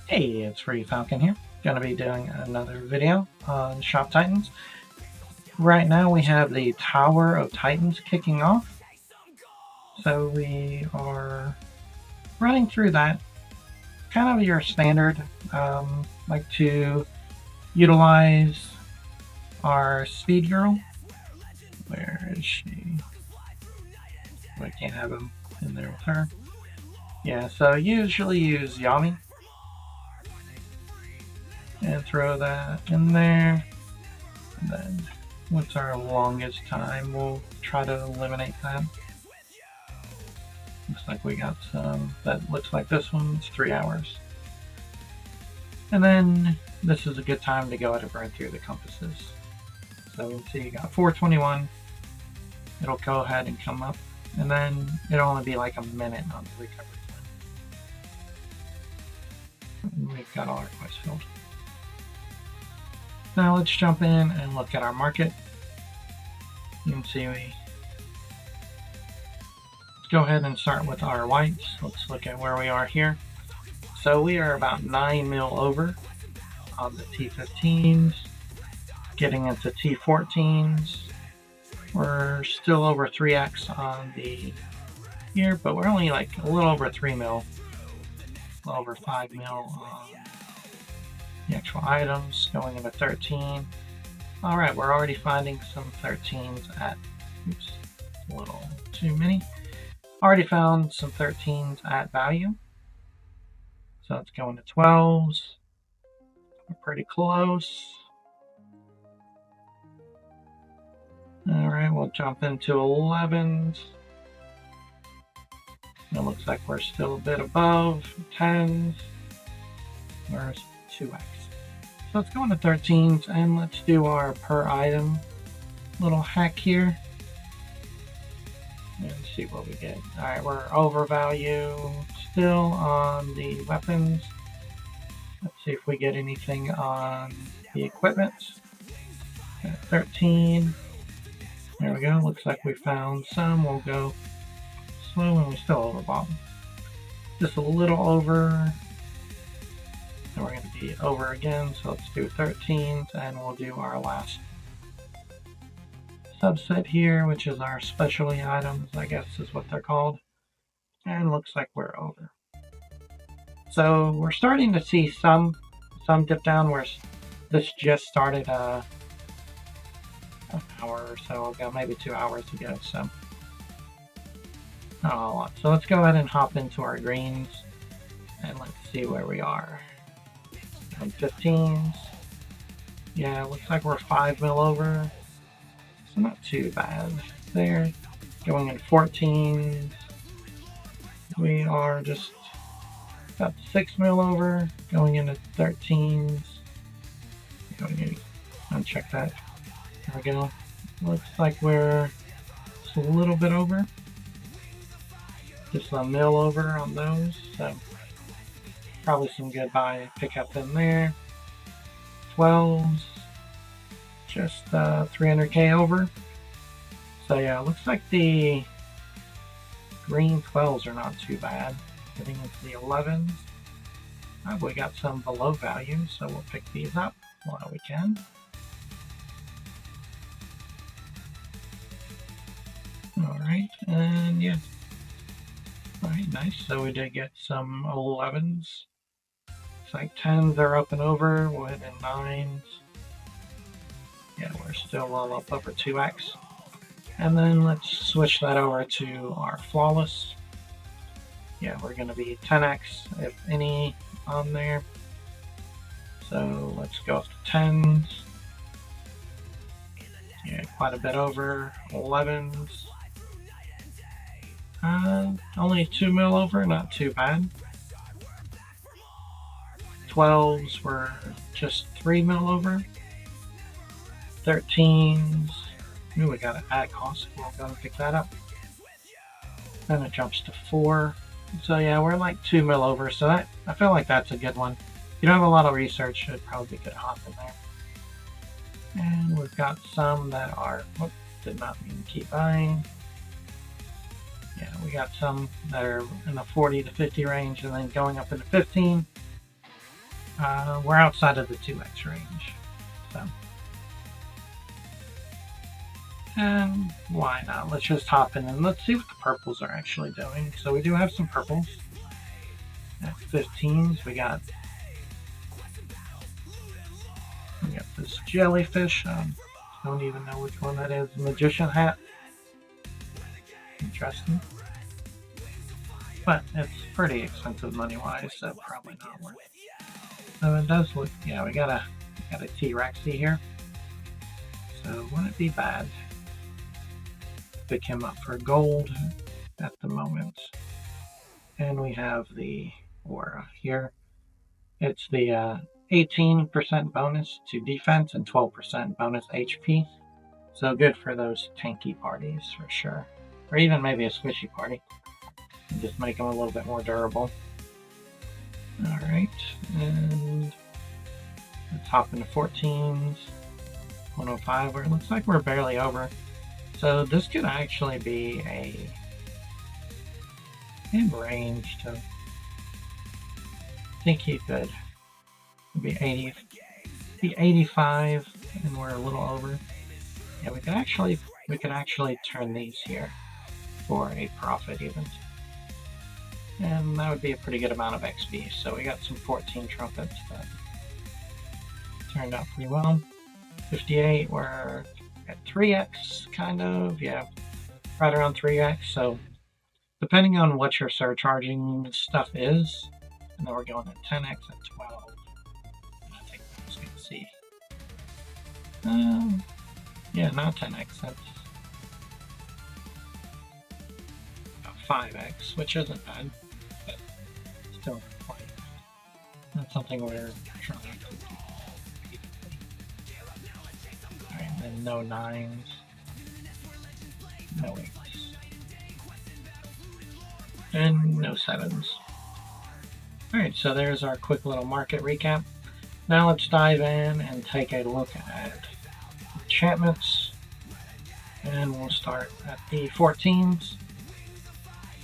Hey, it's Free Falcon here. Gonna be doing another video on Shop Titans. Right now we have the Tower of Titans kicking off. So we are running through that. Kind of your standard. Like to utilize our speed girl. Where is she? I can't have him in there with her. Yeah, so usually use Yami. And throw that in there. And then what's our longest time? We'll try to eliminate that. Looks like we got some. That looks like this one's 3 hours. And then this is a good time to go ahead and burn through the compasses. So you see you got 421. It'll go ahead and come up. And then it'll only be like a minute on the recovery time. And we've got all our quests filled. Now let's jump in and look at our market. You can see let's go ahead and start with our whites. Let's look at where we are here. So we are about 9 mil over on the T15s, getting into T14s. We're still over 3x on the here, but we're only like a little over 3 mil, a little over 5 mil on the actual items, going into 13. Alright, we're already finding some 13s at, oops, a little too many. Already found some 13s at value. So it's going to 12s. We're pretty close. Alright, we'll jump into 11s. It looks like we're still a bit above 10s. Where's 2x? So let's go into 13s and let's do our per item little hack here. And see what we get. Alright, we're overvalue still on the weapons. Let's see if we get anything on the equipment. At 13. There we go. Looks like we found some. We'll go slow and we still overbought. Just a little over. And we're going to be over again. So let's do 13s and we'll do our last subset here, which is our specialty items, I guess is what they're called. And looks like we're over. So we're starting to see some dip down where this just started an hour or so ago, maybe 2 hours ago. So not a lot. So let's go ahead and hop into our greens and let's see where we are. On 15s. Yeah, looks like we're 5 mil over. So not too bad there. Going in 14s. We are just about 6 mil over. Going into 13s. Going in, uncheck that. There we go. Looks like we're just a little bit over. Just a mil over on those. So probably some good buy pickup in there. 12s. Just 300k over. So yeah, looks like the green 12s are not too bad. Getting into the 11s. We got some below value, so we'll pick these up while we can. Alright, and yeah. Alright, nice. So we did get some 11s. It's like 10s are up and over. We'll hit in 9s. Yeah, we're still all up over 2x. And then let's switch that over to our flawless. Yeah, we're going to be 10x, if any, on there. So let's go up to 10s. Yeah, quite a bit over. 11s. Only 2 mil over, not too bad. 12s were just 3 mil over. 13s. Ooh, we got an ad cost. We'll go and pick that up. Then it jumps to 4. So yeah, we're like 2 mil over. So that, I feel like that's a good one. If you don't have a lot of research, it'd probably be good to hop in there. And we've got some that are, whoop, did not mean to keep buying. Yeah, we got some that are in the 40 to 50 range and then going up into 15. We're outside of the 2x range. So, and why not? Let's just hop in and let's see what the purples are actually doing. So we do have some purples. At 15s, we got this jellyfish. Don't even know which one that is. Magician hat. Interesting. But it's pretty expensive money-wise, so probably not worth it. So it does look, yeah, we got a T-Rexy here. So wouldn't it be bad to pick him up for gold at the moment? And we have the aura here. It's the 18% bonus to defense and 12% bonus HP. So good for those tanky parties for sure. Or even maybe a squishy party. And just make them a little bit more durable. Alright, and let's hop into 14s. 105, where it looks like we're barely over. So this could actually be in range to, I think he could be 85, and we're a little over. Yeah, we could actually turn these here for a profit even. And that would be a pretty good amount of XP. So we got some 14 trumpets that turned out pretty well. 58, we're at 3x, kind of, yeah, right around 3x. So depending on what your surcharging stuff is, and then we're going at 10x at 12. I think I was going to see. Yeah, not 10x, that's about 5x, which isn't bad, but still quite not something we're trying to do. Alright, then no 9s, no 8s, and no 7s. Alright, so there's our quick little market recap. Now let's dive in and take a look at enchantments. And we'll start at the 14s.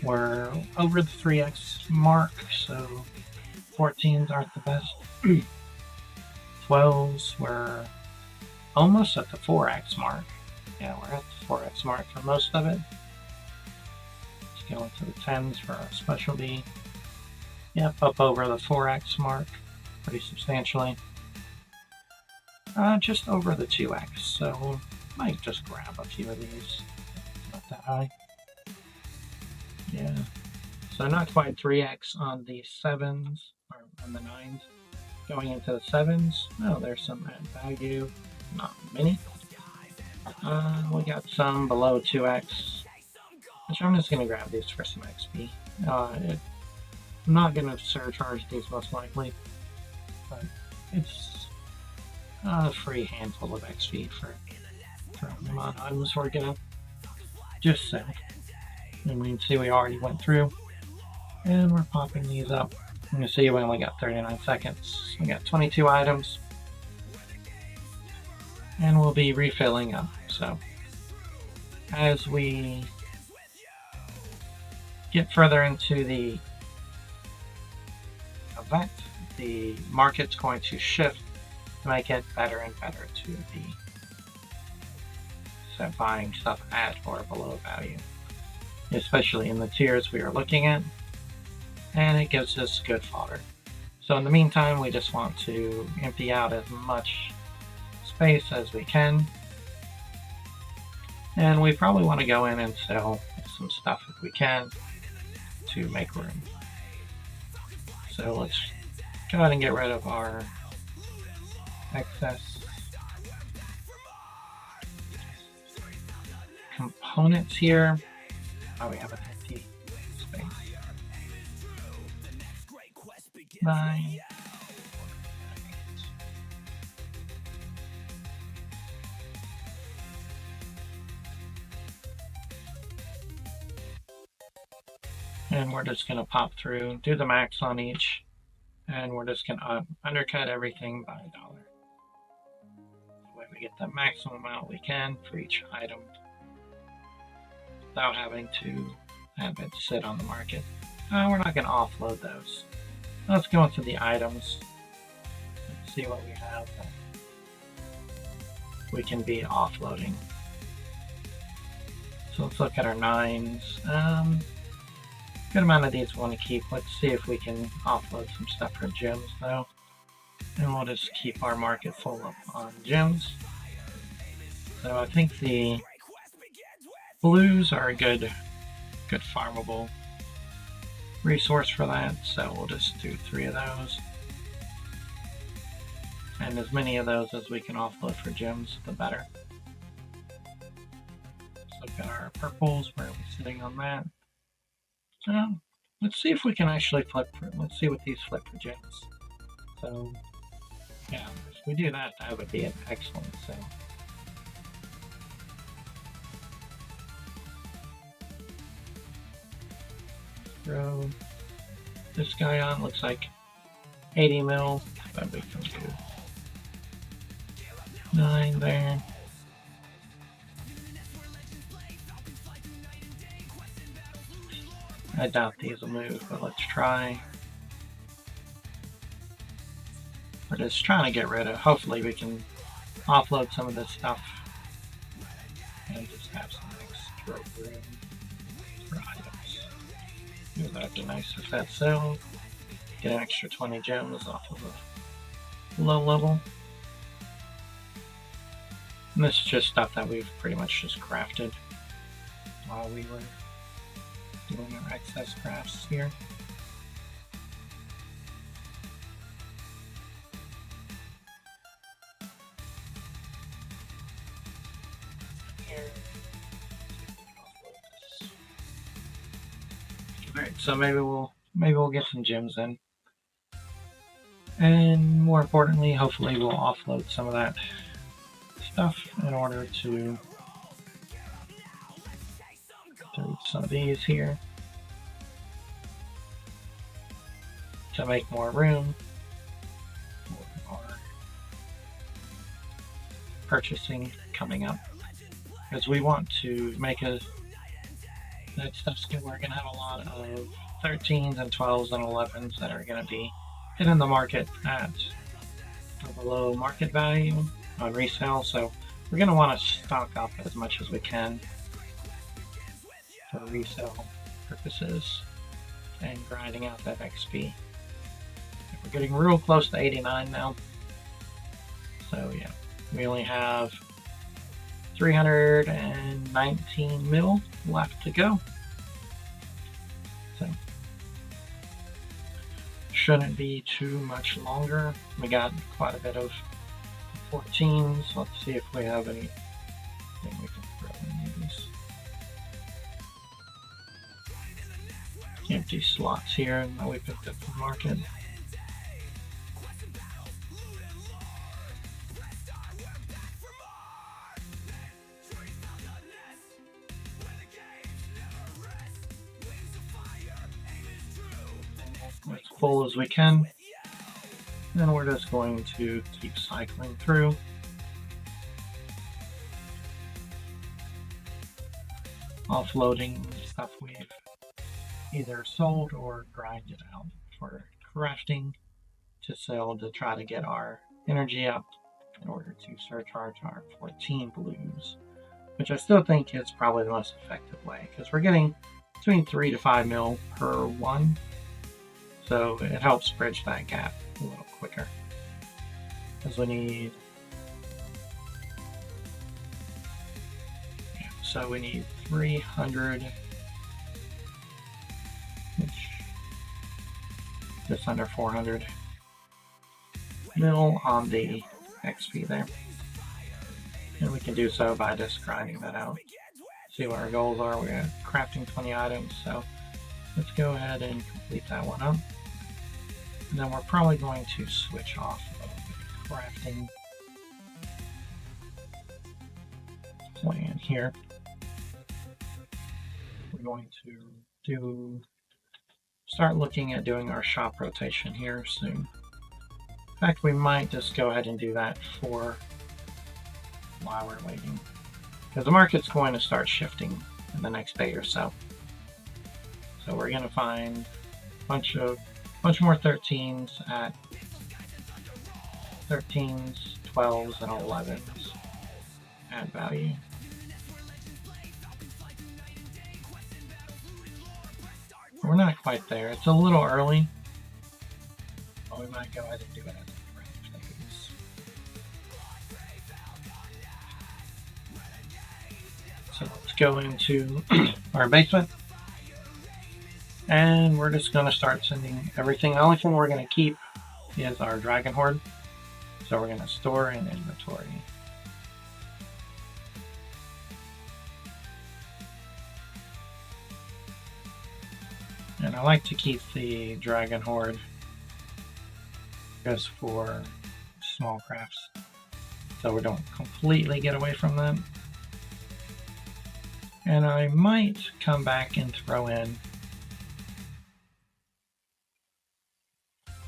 We're over the 3x mark, so 14s aren't the best. 12s, we're almost at the 4x mark. Yeah, we're at the 4x mark for most of it. Let's go into the 10s for our specialty. Yep, up over the 4x mark pretty substantially. Just over the 2x, so might just grab a few of these. Not that high. Yeah. So not quite 3x on the 7s, or on the 9s. Going into the 7s, oh, there's some add value. Not many. We got some below 2x, which I'm just going to grab these for some XP. I'm not going to surcharge these most likely, but it's a free handful of XP for the amount of items we're going to just say. And we can see we already went through, and we're popping these up. You can see we only got 39 seconds. We got 22 items, and we'll be refilling up. So as we get further into the event, the market's going to shift to make it better and better to be buying stuff at or below value, especially in the tiers we are looking at, and it gives us good fodder. So in the meantime, we just want to empty out as much space as we can, and we probably want to go in and sell some stuff if we can to make room. So let's go ahead and get rid of our excess components here. Oh, we have an empty space. 9. And we're just going to pop through, do the max on each, and we're just going to undercut everything by $1. That way we get the maximum amount we can for each item without having to have it sit on the market. We're not going to offload those. Let's go into the items. see what we have that we can be offloading. So let's look at our 9s. Good amount of these we want to keep. Let's see if we can offload some stuff for gems though. And we'll just keep our market full up on gems. So I think the blues are a good farmable resource for that. So we'll just do 3 of those. And as many of those as we can offload for gems, the better. Let's look at our purples. Where are we sitting on that? Let's see if we can actually flip for. Let's see what these flip for gems. So, yeah, if we do that, that would be an excellent sale. Throw this guy on. Looks like 80 mil, but we can do 9 there. I doubt these will move, but let's try. We're just trying to get rid of, hopefully we can offload some of this stuff and just have some extra room for items. Ooh, that'd be nice if that sells. Get an extra 20 gems off of a low level. And this is just stuff that we've pretty much just crafted while we were doing our excess crafts here. Alright, so maybe we'll get some gems in. And more importantly, hopefully we'll offload some of that stuff in order to do some of these here to make more room for our purchasing coming up, because we want to make that stuff's good. We're gonna have a lot of 13s and 12s and 11s that are gonna be hitting the market at below market value on resale, so we're going to want to stock up as much as we can for resale purposes and grinding out that XP. We're getting real close to 89 now, so yeah, we only have 319 mil left to go, so shouldn't be too much longer. We got quite a bit of 14s. Let's see if we have anything we can throw in these empty slots here that we picked up from the market. As full as we can. Then we're just going to keep cycling through. Offloading stuff we've either sold or grinded out for crafting to sell to try to get our energy up in order to surcharge our 14 blues, which I still think is probably the most effective way, because we're getting between 3 to 5 mil per one, so it helps bridge that gap a little quicker, because we need, so we need 300, which just under 400 mil on the XP there, and we can do so by just grinding that out. See what our goals are. We're crafting 20 items, so let's go ahead and complete that one up. And then we're probably going to switch off of the crafting plan here. We're going to start looking at doing our shop rotation here soon. In fact, we might just go ahead and do that for while we're waiting, because the market's going to start shifting in the next day or so. So we're going to find a bunch more 13s at 13s, 12s, and 11s add value. We're not quite there. It's a little early. But we might go ahead and do it as a craft phase. So let's go into our basement. And we're just going to start sending everything. The only thing we're going to keep is our dragon horde. So we're going to store in inventory. And I like to keep the dragon horde just for small crafts, so we don't completely get away from them. And I might come back and throw in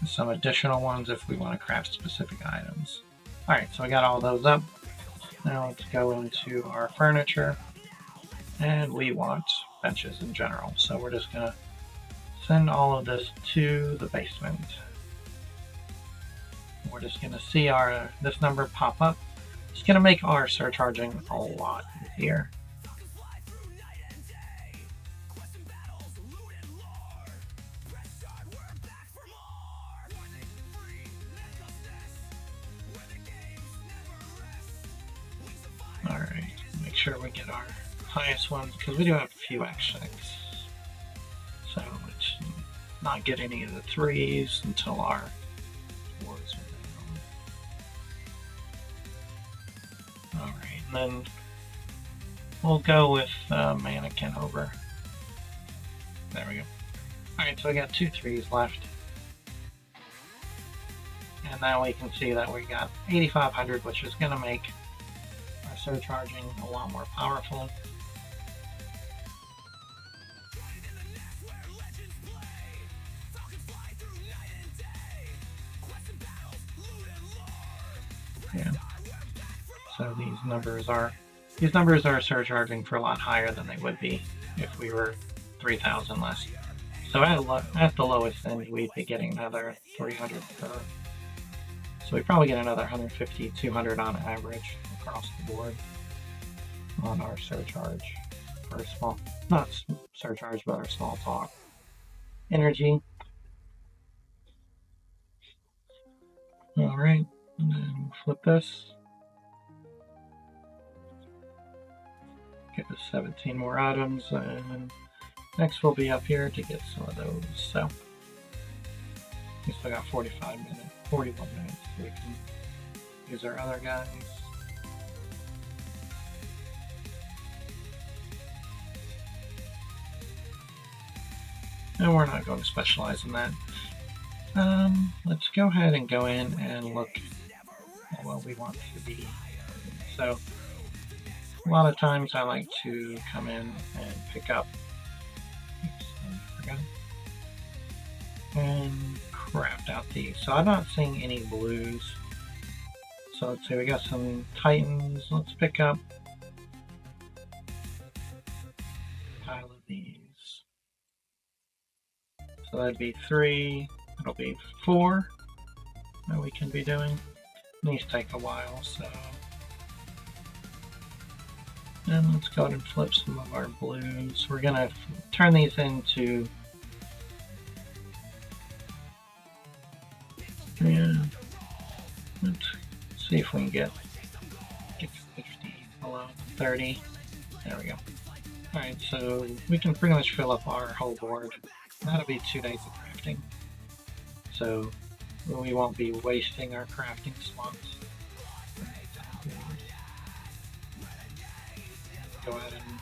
some additional ones if we want to craft specific items. Alright, so I got all those up. Now let's go into our furniture. And we want benches in general, so we're just going to send all of this to the basement. We're just going to see this number pop up. It's going to make our surcharging a lot easier. Alright, make sure we get our highest ones, because we do have a few X6. So let's not get any of the 3s until our 4s are down. Alright, and then we'll go with mannequin over. There we go. Alright, so we got 2 3s left. And now we can see that we got 8,500, which is going to make our surcharging a lot more powerful. Yeah. So these numbers are surcharging for a lot higher than they would be if we were 3,000 less. So at the lowest end, we'd be getting another 300 per. So we probably get another 150, 200 on average across the board on our surcharge for small, not surcharge, but our small talk energy. All right, and then flip this. Get us 17 more items, and next we'll be up here to get some of those. So we still got 41 minutes, so we can use our other guys. And we're not going to specialize in that. Let's go ahead and go in and look at what we want to be. So a lot of times I like to come in and pick up, and craft out these. So I'm not seeing any blues. So let's say we got some titans. Let's pick up a pile of these. So that'd be 3. It'll be 4 that we can be doing. These take a while, so. And let's go ahead and flip some of our blues. We're gonna turn these into. Yeah. Let's see if we can get 50 below 30. There we go. Alright, so we can pretty much fill up our whole board. That'll be 2 days of crafting. So we won't be wasting our crafting slots. Go ahead and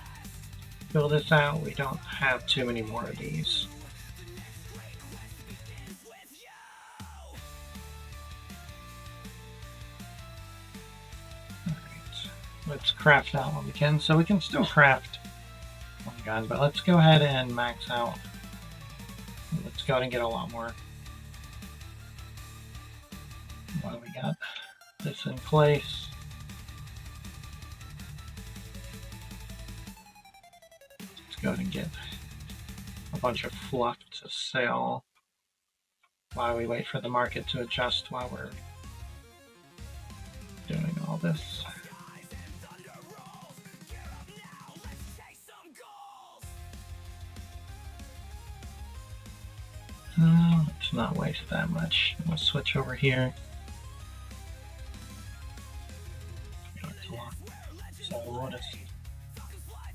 fill this out. We don't have too many more of these. Let's craft out what we can. So we can still craft one, guys, but let's go ahead and max out. Let's go ahead and get a lot more. What do we got? This in place. Let's go ahead and get a bunch of fluff to sell while we wait for the market to adjust while we're all this. Let's not waste that much. We'll switch over here. That's a lot. So we'll just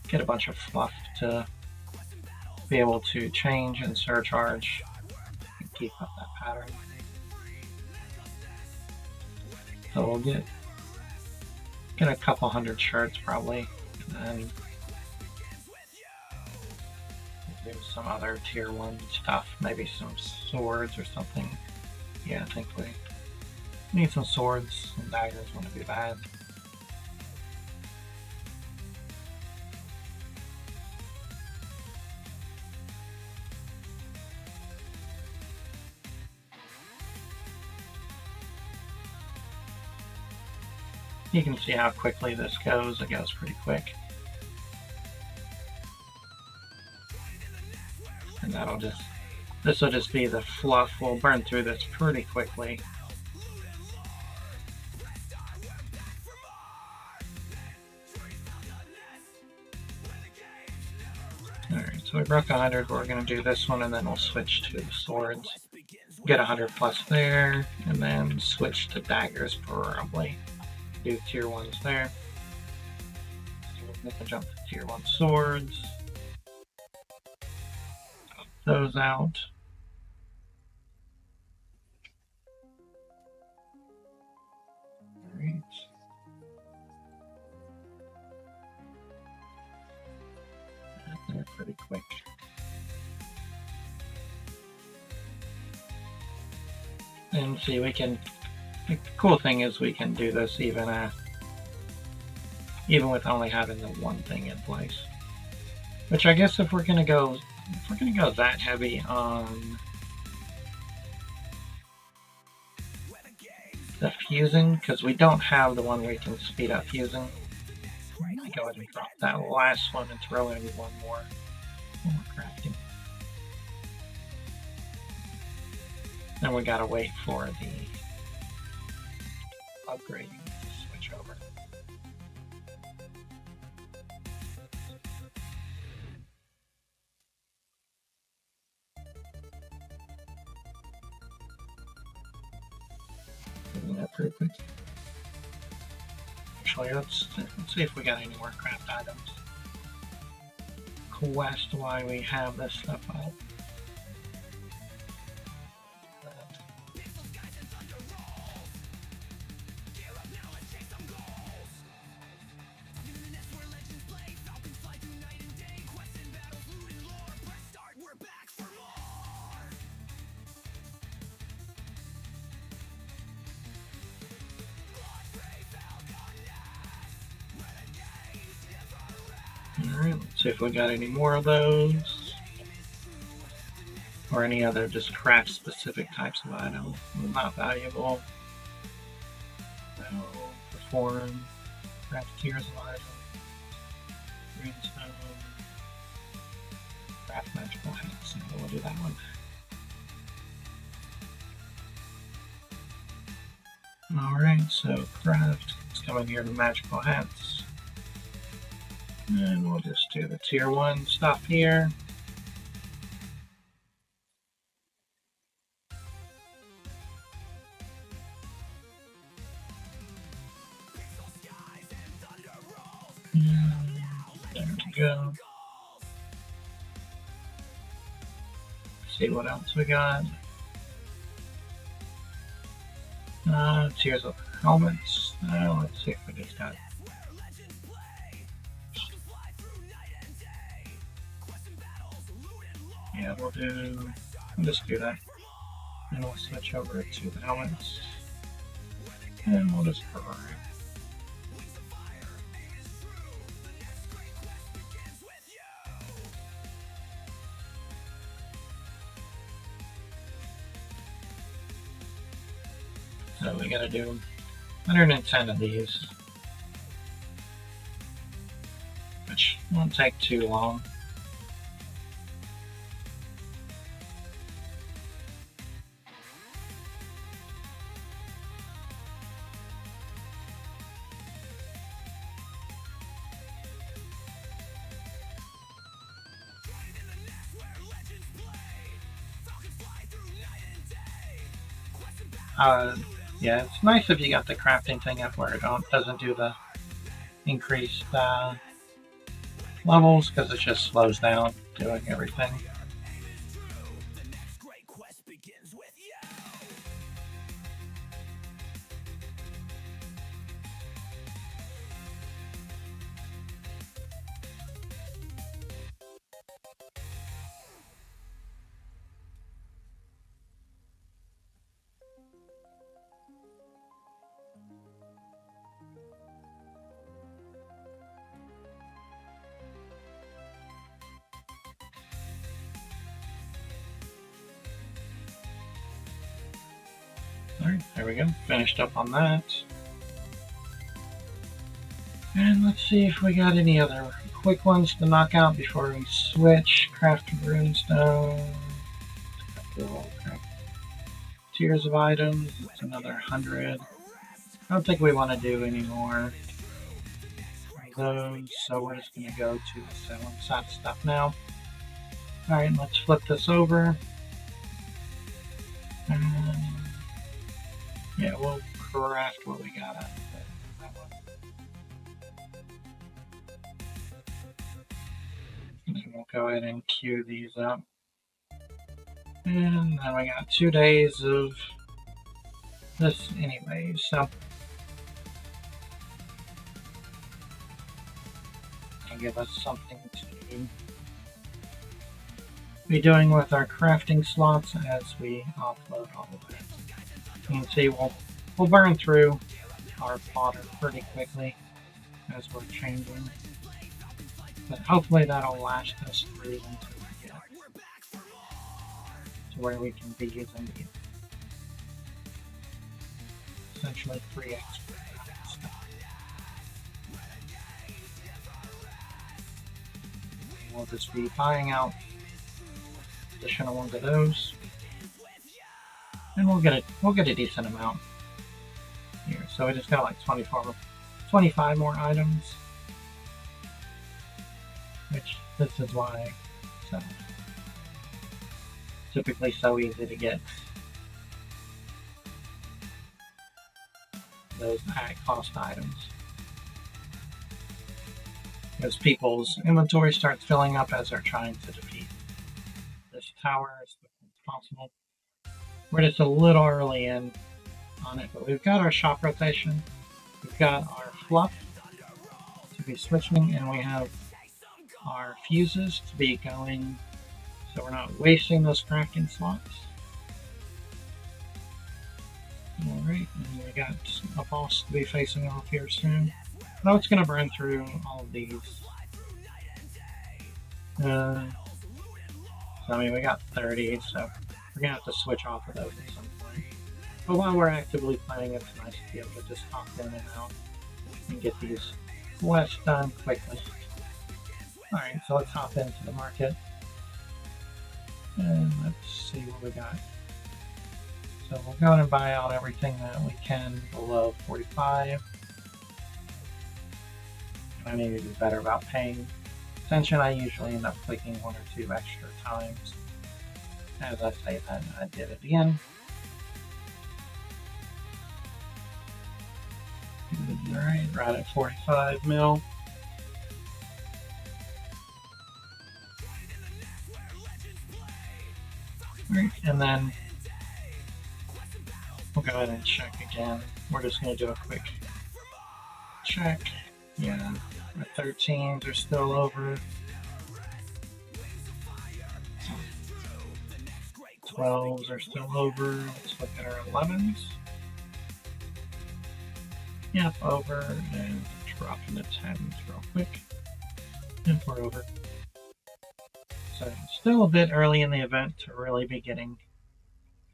get a bunch of fluff to be able to change and surcharge and keep up that pattern. So we'll get a couple hundred shirts probably, and then do some other tier 1 stuff, maybe some swords or something. Yeah, I think we need some swords and daggers wouldn't be bad. You can see how quickly this goes. It goes pretty quick. And this will just be the fluff. We'll burn through this pretty quickly. Alright, so we broke 100. We're going to do this one, and then we'll switch to the swords. Get 100 plus there, and then switch to daggers probably. Do tier 1s there. So we're going to jump to tier 1 swords. Those out. Alright. They're pretty quick. And see, we can. The cool thing is we can do this even with only having the one thing in place. Which I guess if we're gonna go that heavy on the fusing, because we don't have the one where you can speed up fusing. I'm gonna go ahead and drop that last one and throw in one more crafting. Then we gotta wait for the upgrading to switch over. That pretty quick. Actually, let's see if we got any more craft items. Quest why we have this stuff out. Alright, let's see if we got any more of those. Or any other just craft specific types of items. Not valuable. No, perform. Craft tiers of items. Greenstone. Craft magical hats. We'll do that one. Alright, so craft. Let's come in here to magical hats. And we'll just do the tier 1 stuff here. There we go. See what else we got. Tiers of helmets. Let's see if we just got. Yeah, we'll just do that. And we'll switch over to the helmets. And we'll just program. So we gotta do 110 of these, which won't take too long. Yeah, it's nice if you got the crafting thing up where it doesn't do the increased levels, because it just slows down doing everything. Alright, there we go. Finished up on that. And let's see if we got any other quick ones to knock out before we switch. Crafted runestone. Tiers of items. It's another 100. I don't think we want to do any more of those, so we're just going to go to the selling side of stuff now. Alright, let's flip this over. Yeah, we'll craft what we got out of that one. And we'll go ahead and queue these up. And then we got 2 days of this anyway, so that'll give us something to be doing with our crafting slots as we offload all of it. You can see we'll burn through our fodder pretty quickly as we're changing, but hopefully that'll last us through until we get to where we can be using the essentially 3x stuff. We'll just be buying out additional ones of those, and we'll get a decent amount here. So we just got like 25 more items, which this is why it's typically so easy to get those high cost items, because people's inventory starts filling up as they're trying to defeat this tower as quickly as possible. We're just a little early in on it, but we've got our shop rotation, we've got our fluff to be switching, and we have our fuses to be going, so we're not wasting those crafting slots. Alright, and we got a boss to be facing off here soon. Now it's going to burn through all of these. So, I mean, we got 30, so we're going to have to switch off of those at some point. But while we're actively playing, it's nice to be able to just hop in and out and get these quests done quickly. Alright, so let's hop into the market. And let's see what we got. So we'll go and buy out everything that we can below 45. I need to be better about paying attention. I usually end up clicking 1 or 2 extra times. As I say that, I did it again. Alright, right at 45 mil. Alright, and then we'll go ahead and check again. We're just going to do a quick check. Yeah, our 13s are still over. 12s are still over. Let's look at our 11s. Yep, over, and drop into 10s real quick. And we're over. So still a bit early in the event to really be getting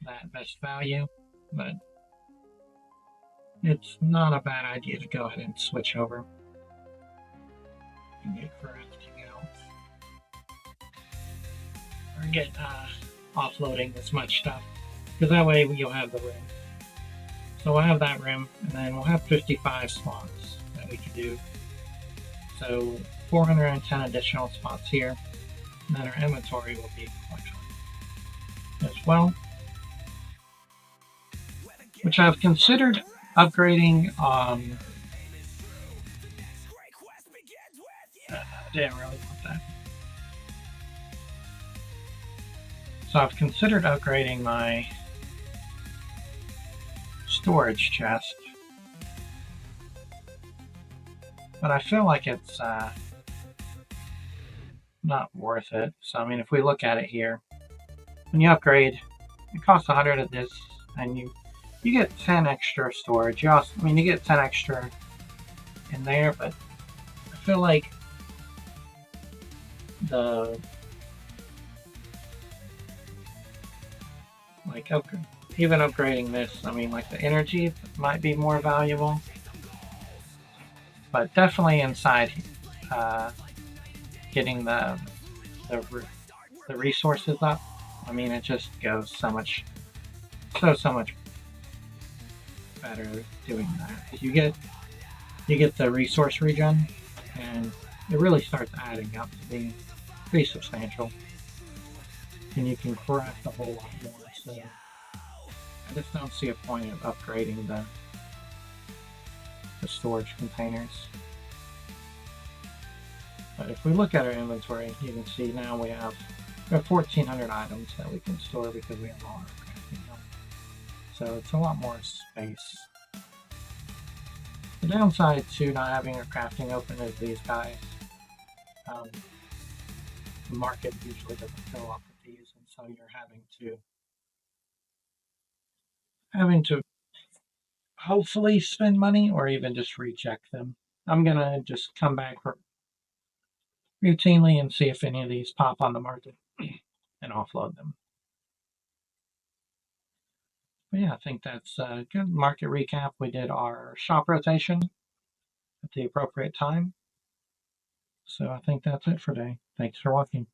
that best value, but it's not a bad idea to go ahead and switch over and get crafting out. Or get offloading as much stuff, because that way you'll have the room. So we'll have that room, and then we'll have 55 spots that we can do. So 410 additional spots here, and then our inventory will be quite fun as well. which I've considered upgrading. I didn't really want that. So I've considered upgrading my storage chest, but I feel like it's not worth it. So I mean, if we look at it here, when you upgrade, it costs 100 of this, and you get 10 extra storage. You also, I mean, you get 10 extra in there, but I feel like the like okay, even upgrading this, I mean, like the energy might be more valuable, but definitely inside uh, getting the the resources up. I mean, it just goes so much better doing that. You get the resource regen, and it really starts adding up to being pretty substantial, and you can craft a whole lot more. So I just don't see a point of upgrading the storage containers. But if we look at our inventory, you can see now we have 1,400 items that we can store because we have all our crafting done. So it's a lot more space. The downside to not having a crafting open is these guys. Um, the market usually doesn't fill up with these, and so you're having to hopefully spend money or even just reject them. I'm gonna just come back routinely and see if any of these pop on the market and offload them. But yeah, I think that's a good market recap. We did our shop rotation at the appropriate time. So I think that's it for today. Thanks for watching.